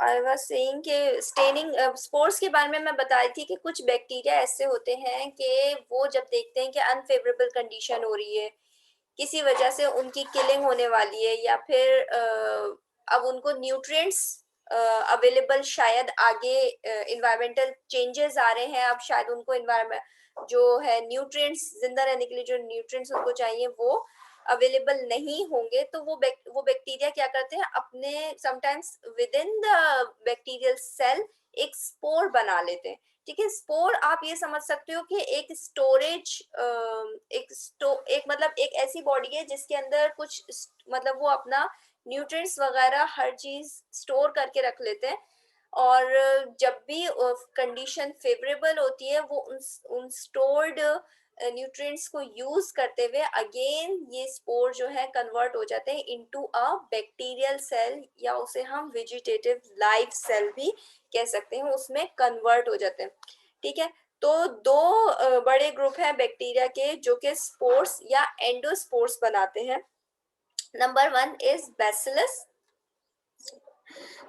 I was saying कि staining spores के बारे में मैं बताई थी कि कुछ बैक्टीरिया ऐसे होते हैं कि वो जब देखते हैं कि अनफेवरेबल कंडीशन हो रही है, किसी वजह से उनकी किलिंग होने वाली है, या फिर अब उनको न्यूट्रिएंट्स अवेलेबल शायद आगे इन्वायरमेंटल चेंजेस आ रहे हैं, अब शायद उनको इन्वायरमेंट जो है न्यूट्रिएंट्स जिंदा रहने के लिए जो न्यूट्रिएंट्स उनको चाहिए वो अवेलेबल नहीं होंगे, तो वो बैक्टीरिया क्या करते हैं अपने sometimes within the bacterial cell एक स्पोर बना लेते हैं। ठीक है, स्पोर आप ये समझ सकते हो कि एक स्टोरेज एक मतलब एक ऐसी बॉडी है जिसके अंदर कुछ मतलब वो अपना न्यूट्रिएंट्स वगैरह हर चीज स्टोर करके रख लेते हैं, और जब भी कंडीशन फेवरेबल होती है वो उन स्टोर्ड न्यूट्रिएंट्स को यूज करते हुए अगेन ये स्पोर जो है कन्वर्ट हो जाते हैं इनटू अ बैक्टीरियल सेल, या उसे हम वेजिटेटिव लाइव सेल भी कह सकते हैं, उसमें कन्वर्ट हो जाते हैं। ठीक है, तो दो बड़े ग्रुप हैं बैक्टीरिया के जो कि स्पोर्स या एंडोस्पोर्स बनाते हैं। Number one is bacillus,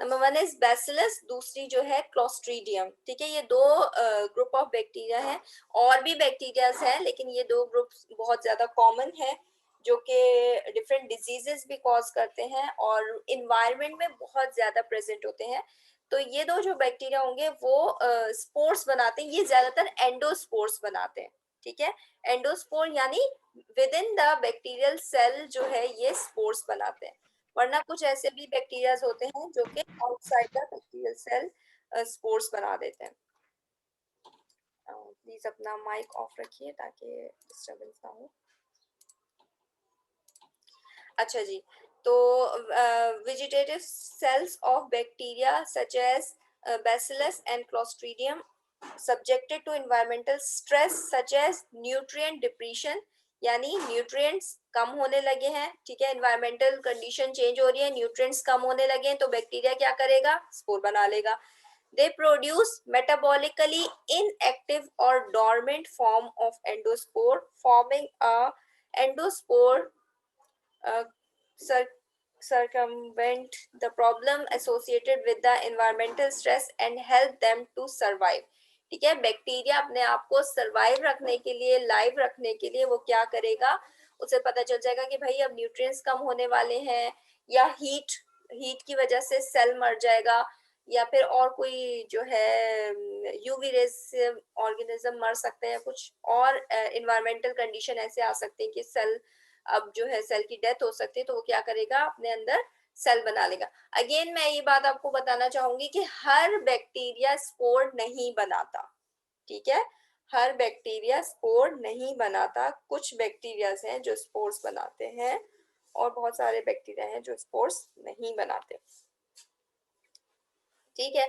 number one is bacillus, दूसरी जो है क्लोस्ट्रीडियम। ठीक है, ये दो ग्रुप ऑफ बैक्टीरिया हैं, और भी बैक्टीरियाज हैं लेकिन ये दो ग्रुप बहुत ज्यादा कॉमन है जो कि डिफरेंट डिजीजेस भी कॉज करते हैं और इन्वायरमेंट में बहुत ज्यादा प्रेजेंट होते हैं। तो ये दो जो बैक्टीरिया होंगे वो स्पोर्स बनाते हैं, ये ज्यादातर एंडोस्पोर्स बनाते हैं। ठीक है, एंडोस्पोर यानी within the bacterial cell जो है ये स्पोर्स बनाते हैं, वरना कुछ ऐसे भी बैक्टीरियाज होते हैं जो कि outside the bacterial cell spores बना देते हैं। प्लीज अपना माइक ऑफ रखिए ताकि डिस्टरबेंस ना हो। अच्छा जी, तो vegetative cells of bacteria such as bacillus and clostridium subjected to environmental stress such as nutrient depletion, यानी न्यूट्रिएंट्स कम होने लगे हैं। ठीक है, एनवायरमेंटल कंडीशन चेंज हो रही है, न्यूट्रिएंट्स कम होने लगे हैं, तो बैक्टीरिया क्या करेगा, स्पोर बना लेगा। दे प्रोड्यूस मेटाबॉलिकली इनएक्टिव और dormant form of endospore, forming a endospore circumvent the problem associated with the environmental stress and help them to survive। ठीक है, बैक्टीरिया अपने आप को सरवाइव रखने के लिए, लाइव रखने के लिए वो क्या करेगा, उसे पता चल जाएगा कि भाई अब न्यूट्रिएंट्स कम होने वाले हैं, या हीट की वजह से सेल मर जाएगा, या फिर और कोई जो है यूवी रेज से ऑर्गेनिज्म मर सकते हैं, कुछ और इन्वायरमेंटल कंडीशन ऐसे आ सकते हैं कि सेल अब जो है सेल की डेथ हो सकती है, तो वो क्या करेगा अपने अंदर सेल बना लेगा। अगेन मैं ये बात आपको बताना चाहूंगी कि हर बैक्टीरिया स्पोर नहीं बनाता। ठीक है, हर बैक्टीरिया स्पोर नहीं बनाता, कुछ बैक्टीरियाज हैं जो स्पोर्स बनाते हैं और बहुत सारे बैक्टीरिया हैं जो स्पोर्स नहीं बनाते। ठीक है,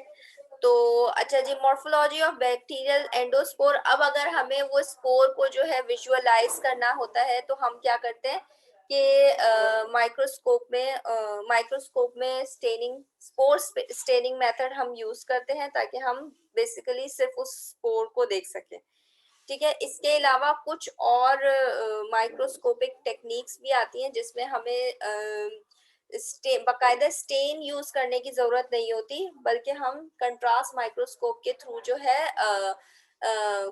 तो अच्छा जी, मॉर्फोलॉजी ऑफ बैक्टीरियल एंडोस्पोर। अब अगर हमें वो स्पोर को जो है विजुअलाइज करना होता है तो हम क्या करते हैं कि माइक्रोस्कोप में स्टेनिंग स्पोर स्टेनिंग मेथड हम यूज करते हैं ताकि हम बेसिकली सिर्फ उस स्पोर को देख सकें। ठीक है, इसके अलावा कुछ और माइक्रोस्कोपिक टेक्निक्स भी आती हैं जिसमें हमें बाकायदा स्टेन यूज करने की जरूरत नहीं होती, बल्कि हम कंट्रास्ट माइक्रोस्कोप के थ्रू जो है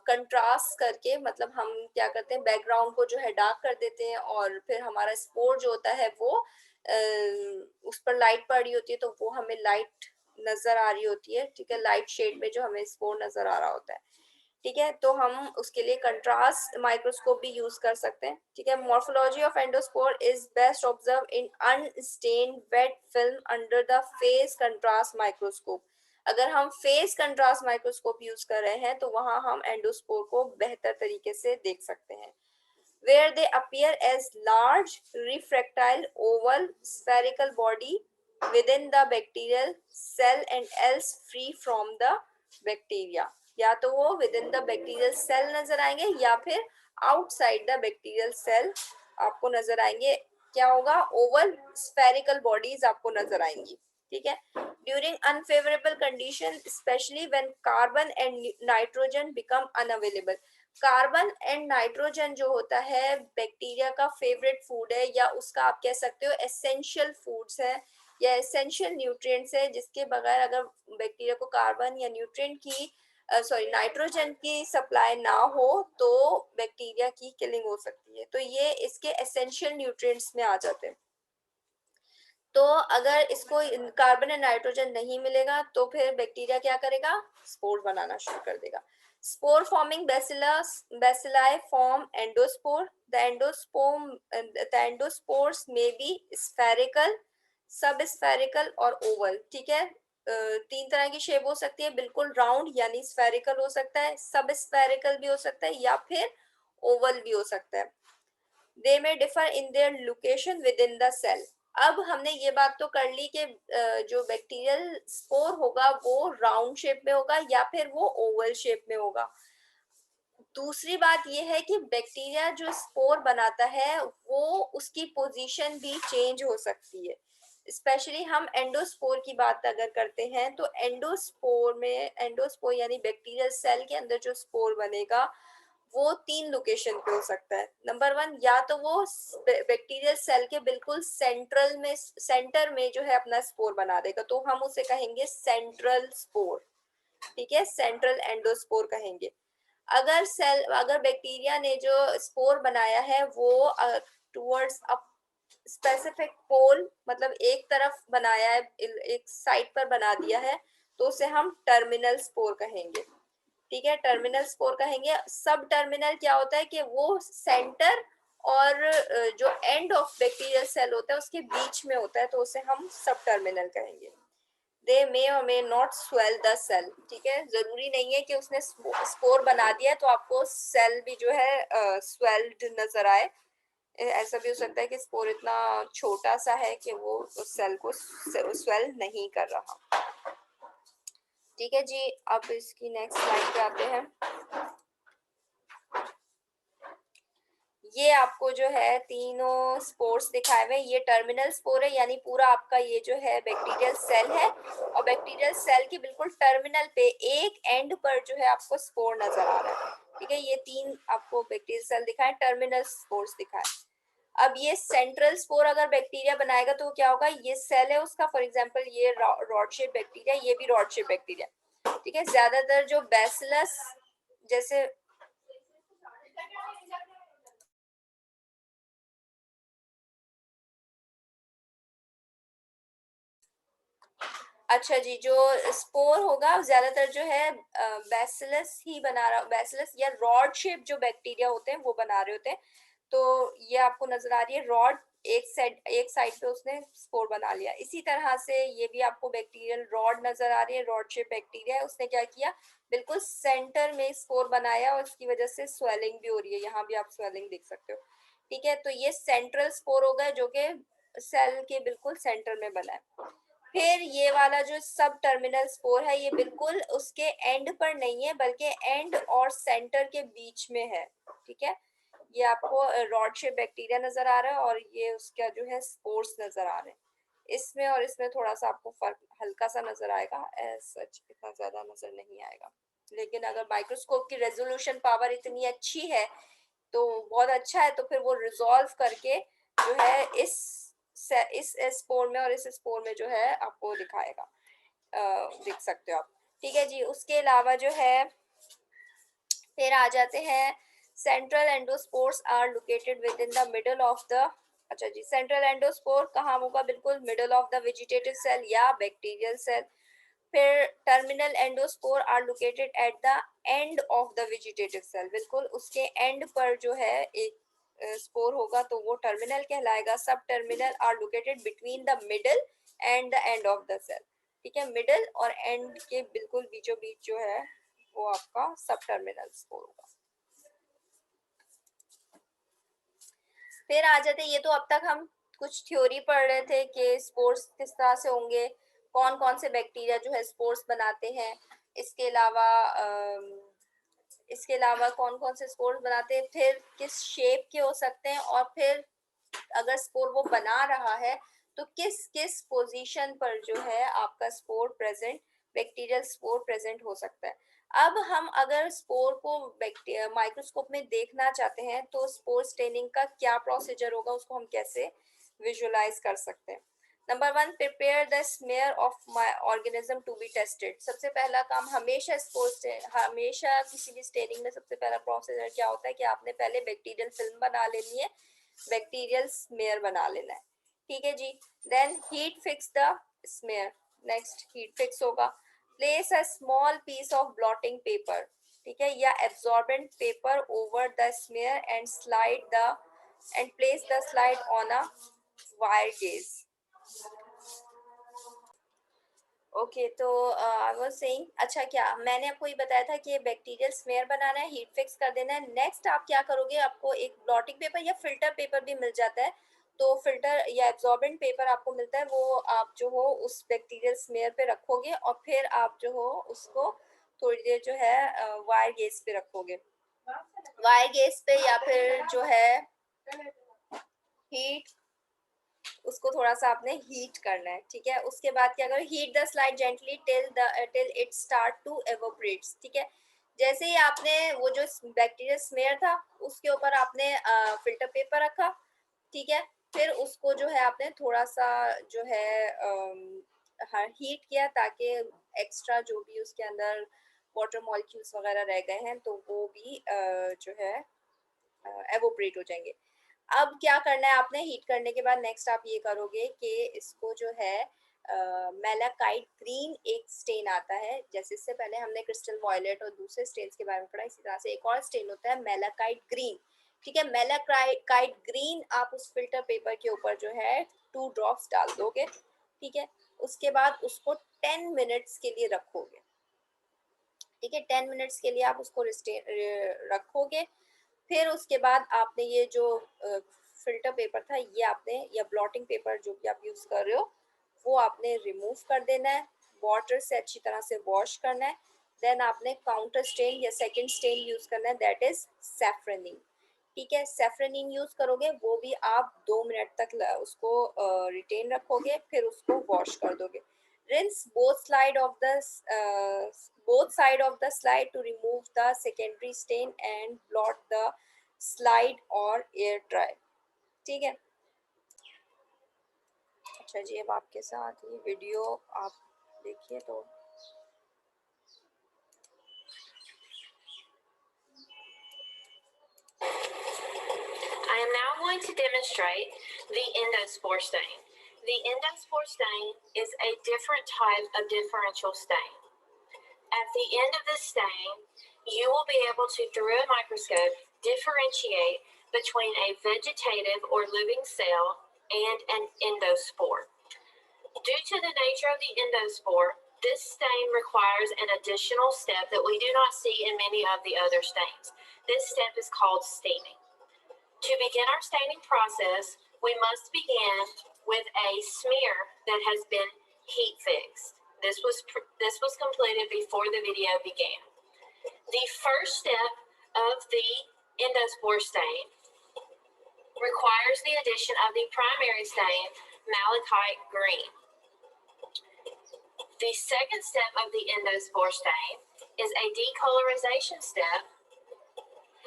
कंट्रास्ट करके, मतलब हम क्या करते हैं बैकग्राउंड को जो है डार्क कर देते हैं, और फिर हमारा स्पोर जो होता है वो उस पर लाइट पड़ रही होती है तो वो हमें लाइट नजर आ रही होती है। ठीक है, लाइट शेड में जो हमें स्पोर नजर आ रहा होता है। ठीक है, तो हम उसके लिए कंट्रास्ट माइक्रोस्कोप भी यूज कर सकते हैं। ठीक है, morphology of endospore is best observe in unstained wet film under the phase contrast microscope. अगर हम फेस कंट्रास्ट माइक्रोस्कोप यूज कर रहे हैं तो वहां हम एंडोस्पोर को बेहतर तरीके से देख सकते हैं। where they appear as large refractile oval spherical body within the bacterial cell and else free from the bacteria। या तो वो within the bacterial cell नजर आएंगे या फिर आउटसाइड द बैक्टीरियल सेल आपको नजर आएंगे। क्या होगा, ओवल स्फेरिकल बॉडीज आपको नजर आएंगी। ठीक है, during unfavourable condition specially when carbon and nitrogen become unavailable. Carbon and nitrogen जो होता है बैक्टीरिया का फेवरेट फूड है, या उसका आप कह सकते हो एसेंशियल फूड्स है। या एसेंशियल न्यूट्रिएंट्स है जिसके बगैर अगर बैक्टीरिया को कार्बन या न्यूट्रिएंट की नाइट्रोजन की सप्लाई ना हो तो बैक्टीरिया की किलिंग हो सकती है। तो ये इसके एसेंशियल न्यूट्रिएंट्स में आ जाते हैं। तो अगर इसको कार्बन एंड नाइट्रोजन नहीं मिलेगा तो फिर बैक्टीरिया क्या करेगा, स्पोर बनाना शुरू कर देगा। Spore forming bacilli form endospore. The endospores में बी स्फेरिकल, सब स्फेरिकल और ओवल। ठीक है, तीन तरह की शेप हो सकती है, बिल्कुल राउंड यानी स्फेरिकल हो सकता है, सब स्फेरिकल भी हो सकता है या फिर ओवल भी हो सकता है। They may differ in their location within the cell. अब हमने ये बात तो कर ली कि जो बैक्टीरियल स्पोर होगा वो राउंड शेप में होगा या फिर वो ओवल शेप में होगा। दूसरी बात ये है कि बैक्टीरिया जो स्पोर बनाता है वो उसकी पोजीशन भी चेंज हो सकती है। स्पेशली हम एंडोस्पोर की बात अगर करते हैं तो एंडोस्पोर यानी बैक्टीरियल सेल के अंदर जो स्पोर बनेगा वो तीन लोकेशन पे हो सकता है। नंबर वन, या तो वो बैक्टीरियल सेल के बिल्कुल सेंटर में जो है अपना स्पोर बना देगा, तो हम उसे कहेंगे सेंट्रल स्पोर। ठीक है, सेंट्रल एंडोस्पोर कहेंगे। अगर बैक्टीरिया ने जो स्पोर बनाया है वो टुवर्ड्स अ स्पेसिफिक पोल, मतलब एक तरफ बनाया है, एक साइड पर बना दिया है, तो उसे हम टर्मिनल स्पोर कहेंगे। ठीक है, टर्मिनल स्पोर कहेंगे। सब टर्मिनल क्या होता है कि वो सेंटर और जो एंड ऑफ बैक्टीरियल सेल होता है उसके बीच में होता है, तो उसे हम सब टर्मिनल कहेंगे। They may or may not swell the cell. ठीक है, जरूरी नहीं है कि उसने स्पोर बना दिया है तो आपको सेल भी जो है स्वेल्ड नजर आए। ऐसा भी हो सकता है कि स्पोर इतना छोटा सा है कि वो उस सेल को स्वेल नहीं कर रहा। ठीक है जी, अब इसकी नेक्स्ट स्लाइड पे आते हैं। ये आपको जो है तीनों स्पोर्स दिखाए हुए, ये टर्मिनल स्पोर है यानी पूरा आपका ये जो है बैक्टीरियल सेल है, और बैक्टीरियल सेल के बिल्कुल टर्मिनल पे एक एंड पर जो है आपको स्पोर नजर आ रहा है। ठीक है, ये तीन आपको बैक्टीरियल सेल दिखाए, टर्मिनल स्पोर्स दिखाए। अब ये सेंट्रल स्पोर अगर बैक्टीरिया बनाएगा तो क्या होगा, ये सेल है उसका, फॉर एग्जांपल ये रॉड शेप बैक्टीरिया, ये भी रॉड शेप बैक्टीरिया। ठीक है, ज्यादातर जो बैसिलस जैसे, अच्छा जी, जो स्पोर होगा ज्यादातर जो है बैसिलस ही बना रहा, बैसिलस या रॉड शेप जो बैक्टीरिया होते हैं वो बना रहे होते हैं। तो ये आपको नजर आ रही है रॉड, एक साइड पे उसने स्पोर बना लिया। इसी तरह से ये भी आपको बैक्टीरियल रॉड नजर आ रही है, रॉड शेप बैक्टीरिया है, उसने क्या किया, बिल्कुल सेंटर में स्पोर बनाया और इसकी वजह से स्वेलिंग भी हो रही है, यहाँ भी आप स्वेलिंग देख सकते हो। ठीक है, तो ये सेंट्रल स्पोर होगा जो कि सेल के बिल्कुल सेंटर में बना है। फिर ये वाला जो सब टर्मिनल स्पोर है ये बिल्कुल उसके एंड पर नहीं है बल्कि एंड और सेंटर के बीच में है। ठीक है, ये आपको रॉड शेप बैक्टीरिया नजर आ रहा है और ये उसका जो है स्पोर्स नजर आ रहे हैं। इसमें और इसमें थोड़ा सा आपको फर्क हल्का सा नजर आएगा, सच इतना ज्यादा नजर नहीं आएगा, लेकिन अगर माइक्रोस्कोप की रेजोल्यूशन पावर इतनी अच्छी है तो बहुत अच्छा है, तो फिर वो रिजॉल्व करके जो है इस स्पोर में और इस स्पोर में जो है आपको दिखाएगा, देख सकते हो आप। ठीक है जी, उसके अलावा जो है फिर आ जाते हैं central endospores are located within the middle of the, अच्छा जी, सेंट्रल एंडोस्पोर कहाँ होगा, बिल्कुल middle of the vegetative cell या बैक्टीरियल सेल। फिर terminal endospore are located at the end of the vegetative cell, बिल्कुल उसके एंड पर जो है एक स्पोर होगा तो वो टर्मिनल कहलाएगा। Subterminal are located between the middle and the end of the cell. ठीक है, मिडल और एंड के बिल्कुल बीचों बीच जो है वो आपका सब टर्मिनल स्पोर होगा। फिर आ जाते, ये तो अब तक हम कुछ थ्योरी पढ़ रहे थे कि स्पोर्स किस तरह से होंगे, कौन कौन से बैक्टीरिया जो है स्पोर्स बनाते हैं, इसके अलावा कौन कौन से स्पोर्स बनाते हैं, फिर किस शेप के हो सकते हैं, और फिर अगर स्पोर वो बना रहा है तो किस किस पोजीशन पर जो है आपका spore present, bacterial spore present हो सकता है। अब हम अगर स्पोर को माइक्रोस्कोप में देखना चाहते हैं तो स्पोर स्टेनिंग का क्या प्रोसीजर होगा, उसको हम कैसे विजुलाइज कर सकते हैं। Number 1, prepare the smear of my organism to be tested. सबसे पहला काम हमेशा किसी भी स्टेनिंग में सबसे पहला प्रोसीजर क्या होता है कि आपने पहले बैक्टीरियल फिल्म बना लेनी है, बैक्टीरियल स्मेयर बना लेना है। ठीक है जी। Then heat fix the smear. Next heat fix होगा। Place a small piece of blotting paper, ठीक है, या absorbent paper over the smear and place the slide on a wire gauze. Okay, तो आई वाज सेइंग, अच्छा क्या मैंने आपको ये बताया था कि बैक्टीरियल स्मेयर बनाना है, हीट फिक्स कर देना है। नेक्स्ट आप क्या करोगे, आपको एक ब्लॉटिंग पेपर या फिल्टर पेपर भी मिल जाता है, तो फिल्टर या एब्जॉर्बेंट पेपर आपको मिलता है, वो आप जो हो उस बैक्टीरियल स्मेयर पे रखोगे और फिर आप जो हो उसको थोड़ी देर जो है वायर गेज पे रखोगे, वायर गेज पे, या फिर जो है हीट, उसको थोड़ा सा आपने हीट करना है। ठीक है, उसके बाद क्या करो, heat the slide gently till it start to evaporate. ठीक है, जैसे ही आपने वो जो बैक्टीरिया स्मेयर था उसके ऊपर आपने फिल्टर पेपर रखा, ठीक है, फिर उसको जो है आपने थोड़ा सा जो है हीट किया ताकि एक्स्ट्रा जो भी उसके अंदर वाटर मॉलिक्यूल्स वगैरह रह गए हैं तो वो भी जो है एवोपरेट हो जाएंगे। अब क्या करना है आपने, हीट करने के बाद नेक्स्ट आप ये करोगे कि इसको जो है मेलाकाइट ग्रीन एक स्टेन आता है, जैसे इससे पहले हमने क्रिस्टल वॉयलेट और दूसरे स्टेन्स के बारे में पढ़ा, इसी तरह से एक और स्टेन होता है मेलाकाइट ग्रीन। ठीक है, मेलाकाइट ग्रीन आप उस फिल्टर पेपर के ऊपर जो है 2 ड्रॉप्स डाल दोगे। ठीक है, उसके बाद उसको 10 मिनट्स के लिए रखोगे। ठीक है, 10 मिनट्स के लिए आप उसको रखोगे। फिर उसके बाद आपने ये जो फिल्टर पेपर था ये आपने, या ब्लॉटिंग पेपर जो भी आप यूज़ कर रहे हो, वो आपने रिमूव कर देना है, वाटर से अच्छी तरह से वॉश करना है। देन आपने काउंटर स्टेन या सेकंड स्टेन यूज़ करना है, दैट इज़ सैफरनिंग। ठीक है, सैफरनिंग यूज़ करोगे, वो भी आप 2 मिनट तक उसको रिटेन रखोगे, फिर उसको वॉश कर दोगे। Rinse both side of the slide to remove the secondary stain and blot the slide or air dry। ठीक है, अच्छा जी, अब आपके साथ ये वीडियो आप देखिए तो I am now going to demonstrate the endospore stain. The endospore stain is a different type of differential stain. At the end of this stain, you will be able to, through a microscope, differentiate between a vegetative or living cell and an endospore. Due to the nature of the endospore, this stain requires an additional step that we do not see in many of the other stains. This step is called steaming. To begin our staining process, we must begin with a smear that has been heat fixed. This was completed before the video began. The first step of the endospore stain requires the addition of the primary stain, malachite green. The second step of the endospore stain is a decolorization step.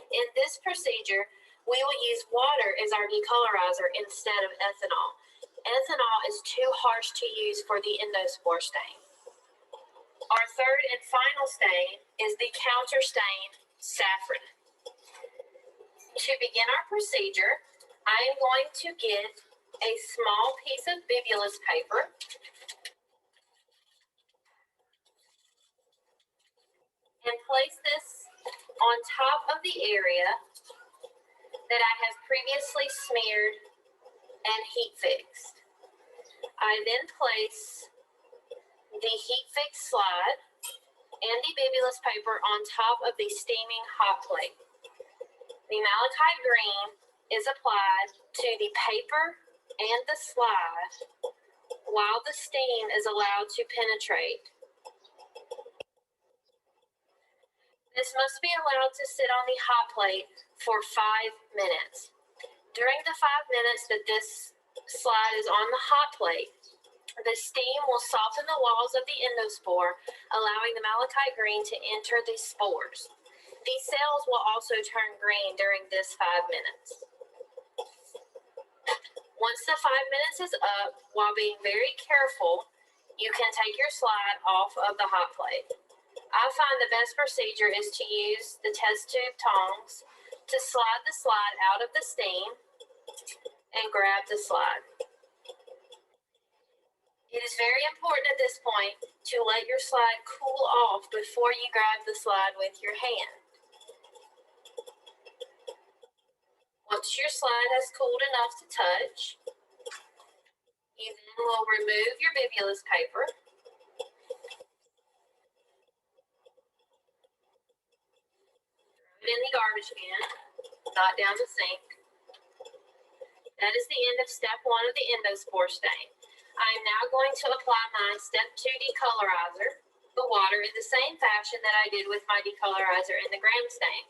In this procedure, we will use water as our decolorizer instead of ethanol. Ethanol is too harsh to use for the endospore stain. Our third and final stain is the counter stain, saffron. To begin our procedure, I am going to get a small piece of bibulus paper and place this on top of the area that I have previously smeared and heat fixed. I then place the heat fixed slide and the bibulus paper on top of the steaming hot plate. The malachite green is applied to the paper and the slide while the steam is allowed to penetrate. This must be allowed to sit on the hot plate for 5 minutes. During the 5 minutes that this slide is on the hot plate, the steam will soften the walls of the endospore, allowing the malachite green to enter the spores. These cells will also turn green during this 5 minutes. Once the 5 minutes is up, while being very careful, you can take your slide off of the hot plate. I find the best procedure is to use the test tube tongs to slide the slide out of the steam and grab the slide. It is very important at this point to let your slide cool off before you grab the slide with your hand. Once your slide has cooled enough to touch, you then will remove your bibulous paper. Throw it in the garbage bin, not down the sink. That is the end of step 1 of the endospore stain. I am now going to apply my step 2 decolorizer, the water, in the same fashion that I did with my decolorizer in the gram stain.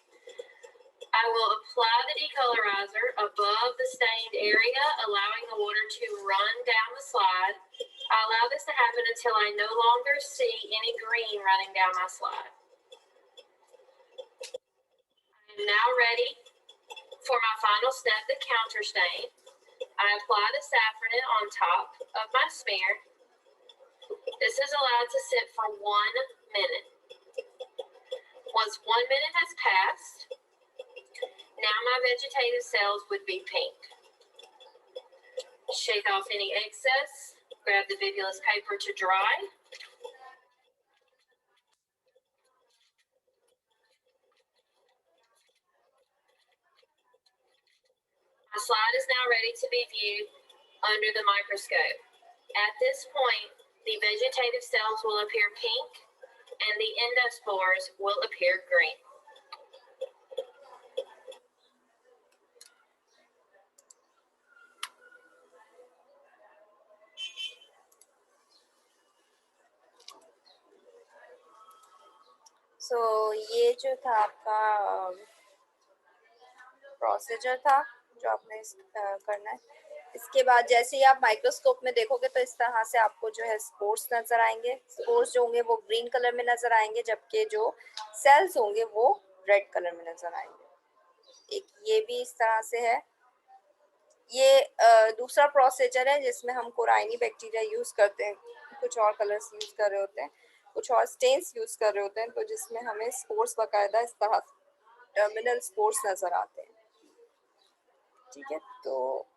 I will apply the decolorizer above the stained area, allowing the water to run down the slide. I allow this to happen until I no longer see any green running down my slide. I am now ready for my final step, the counter stain. I apply the safranin on top of my smear. This is allowed to sit for 1 minute. Once 1 minute has passed, now my vegetative cells would be pink. Shake off any excess, grab the bibulous paper to dry. My slide is now ready to be viewed under the microscope. At this point, the vegetative cells will appear pink and the endospores will appear green. So ये जो था आपका procedure था जो आपने करना है। इसके बाद जैसे ही आप माइक्रोस्कोप में देखोगे तो इस तरह से आपको जो है स्पोर्स नजर आएंगे। स्पोर्स जो होंगे वो ग्रीन कलर में नजर आएंगे, जबकि जो सेल्स होंगे वो रेड कलर में नजर आएंगे। एक ये भी इस तरह से है। ये दूसरा प्रोसीजर है जिसमें हम कोराइनी बैक्टीरिया यूज करते हैं, कुछ और कलर्स यूज कर रहे होते हैं, कुछ और स्टेन्स यूज कर रहे होते हैं, तो जिसमें हमें स्पोर्स बाकायदा इस तरह टर्मिनल स्पोर्स नजर आते हैं। ठीक है, तो